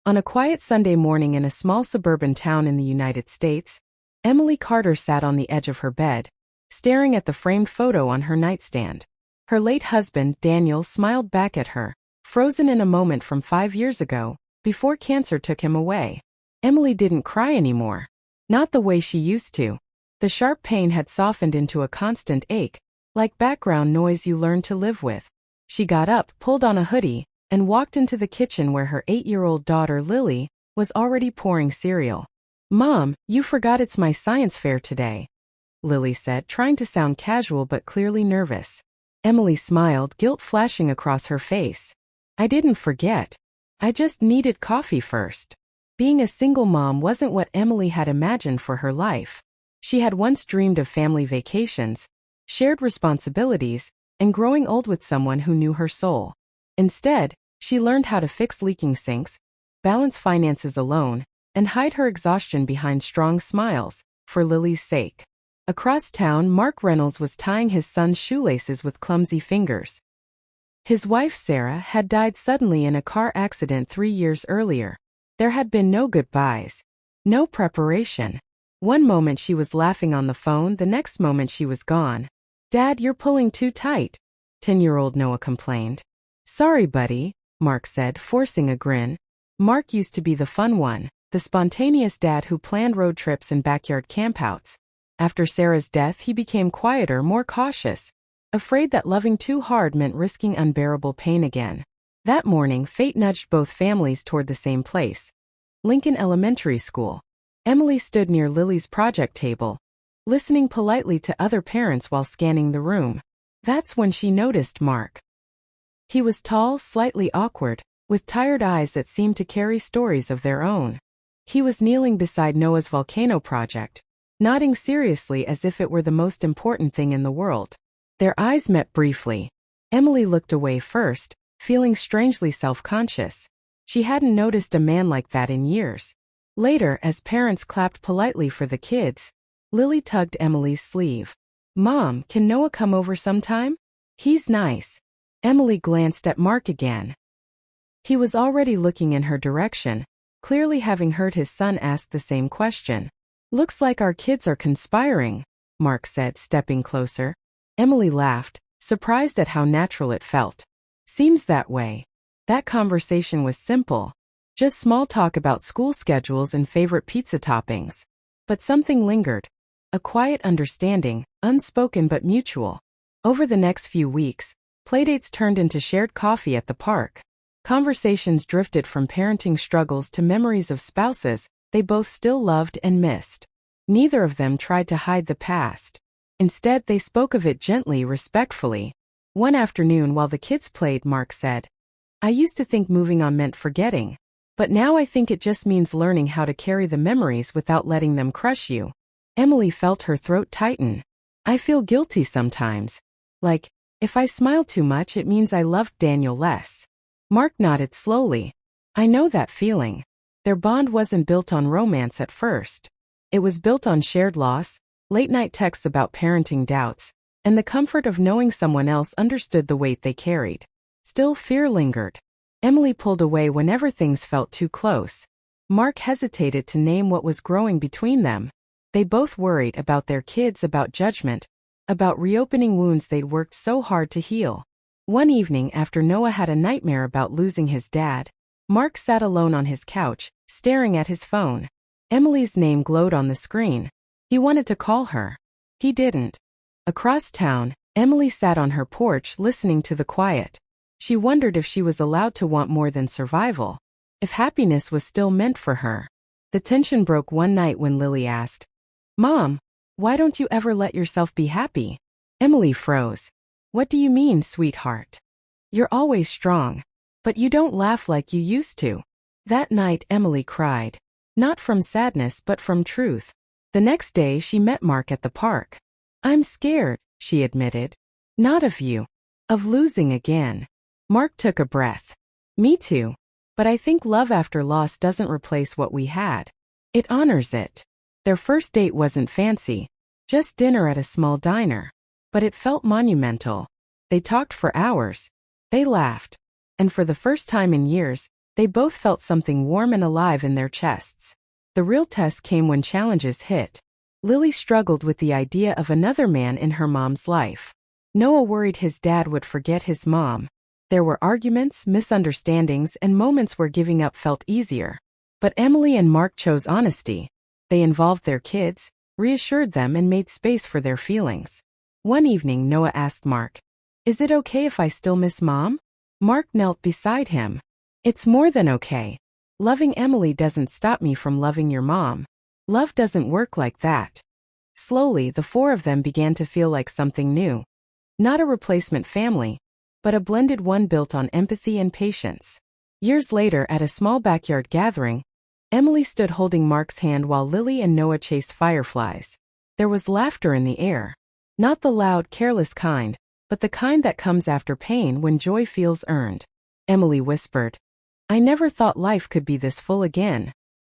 On a quiet Sunday morning in a small suburban town in the United States, Emily Carter sat on the edge of her bed, staring at the framed photo on her nightstand. Her late husband, Daniel, smiled back at her, frozen in a moment from 5 years ago, before cancer took him away. Emily didn't cry anymore. Not the way she used to. The sharp pain had softened into a constant ache, like background noise you learn to live with. She got up, pulled on a hoodie, and walked into the kitchen where her 8-year-old daughter, Lily, was already pouring cereal. "Mom, you forgot it's my science fair today," Lily said, trying to sound casual but clearly nervous. Emily smiled, guilt flashing across her face. "I didn't forget. I just needed coffee first." Being a single mom wasn't what Emily had imagined for her life. She had once dreamed of family vacations, shared responsibilities, and growing old with someone who knew her soul. Instead, she learned how to fix leaking sinks, balance finances alone, and hide her exhaustion behind strong smiles, for Lily's sake. Across town, Mark Reynolds was tying his son's shoelaces with clumsy fingers. His wife, Sarah, had died suddenly in a car accident 3 years earlier. There had been no goodbyes, no preparation. One moment she was laughing on the phone, the next moment she was gone. "Dad, you're pulling too tight," 10-year-old Noah complained. "Sorry, buddy," Mark said, forcing a grin. Mark used to be the fun one, the spontaneous dad who planned road trips and backyard campouts. After Sarah's death, he became quieter, more cautious, afraid that loving too hard meant risking unbearable pain again. That morning, fate nudged both families toward the same place, Lincoln Elementary School. Emily stood near Lily's project table, listening politely to other parents while scanning the room. That's when she noticed Mark. He was tall, slightly awkward, with tired eyes that seemed to carry stories of their own. He was kneeling beside Noah's volcano project, nodding seriously as if it were the most important thing in the world. Their eyes met briefly. Emily looked away first, feeling strangely self-conscious. She hadn't noticed a man like that in years. Later, as parents clapped politely for the kids, Lily tugged Emily's sleeve. "Mom, can Noah come over sometime? He's nice." Emily glanced at Mark again. He was already looking in her direction, clearly having heard his son ask the same question. "Looks like our kids are conspiring," Mark said, stepping closer. Emily laughed, surprised at how natural it felt. "Seems that way." That conversation was simple. Just small talk about school schedules and favorite pizza toppings. But something lingered. A quiet understanding, unspoken but mutual. Over the next few weeks, playdates turned into shared coffee at the park. Conversations drifted from parenting struggles to memories of spouses they both still loved and missed. Neither of them tried to hide the past. Instead, they spoke of it gently, respectfully. One afternoon while the kids played, Mark said, "I used to think moving on meant forgetting. But now I think it just means learning how to carry the memories without letting them crush you." Emily felt her throat tighten. "I feel guilty sometimes. Like, if I smile too much it means I loved Daniel less." Mark nodded slowly. "I know that feeling." Their bond wasn't built on romance at first. It was built on shared loss, late-night texts about parenting doubts, and the comfort of knowing someone else understood the weight they carried. Still, fear lingered. Emily pulled away whenever things felt too close. Mark hesitated to name what was growing between them. They both worried about their kids, about judgment, about reopening wounds they'd worked so hard to heal. One evening after Noah had a nightmare about losing his dad, Mark sat alone on his couch, staring at his phone. Emily's name glowed on the screen. He wanted to call her. He didn't. Across town, Emily sat on her porch listening to the quiet. She wondered if she was allowed to want more than survival, if happiness was still meant for her. The tension broke one night when Lily asked, "Mom, why don't you ever let yourself be happy?" Emily froze. "What do you mean, sweetheart? You're always strong, but you don't laugh like you used to." That night Emily cried. Not from sadness but from truth. The next day she met Mark at the park. "I'm scared," she admitted. "Not of you. Of losing again." Mark took a breath. "Me too. But I think love after loss doesn't replace what we had. It honors it." Their first date wasn't fancy, just dinner at a small diner. But it felt monumental. They talked for hours. They laughed. And for the first time in years, They both felt something warm and alive in their chests. The real test came when challenges hit. Lily struggled with the idea of another man in her mom's life. Noah worried his dad would forget his mom. There were arguments, misunderstandings, and moments where giving up felt easier. But Emily and Mark chose honesty. They involved their kids, reassured them, and made space for their feelings. One evening, Noah asked Mark, "Is it okay if I still miss Mom?" Mark knelt beside him. "It's more than okay. Loving Emily doesn't stop me from loving your mom. Love doesn't work like that." Slowly, the four of them began to feel like something new. Not a replacement family, but a blended one built on empathy and patience. Years later, at a small backyard gathering, Emily stood holding Mark's hand while Lily and Noah chased fireflies. There was laughter in the air. Not the loud, careless kind, but the kind that comes after pain when joy feels earned. Emily whispered, "I never thought life could be this full again."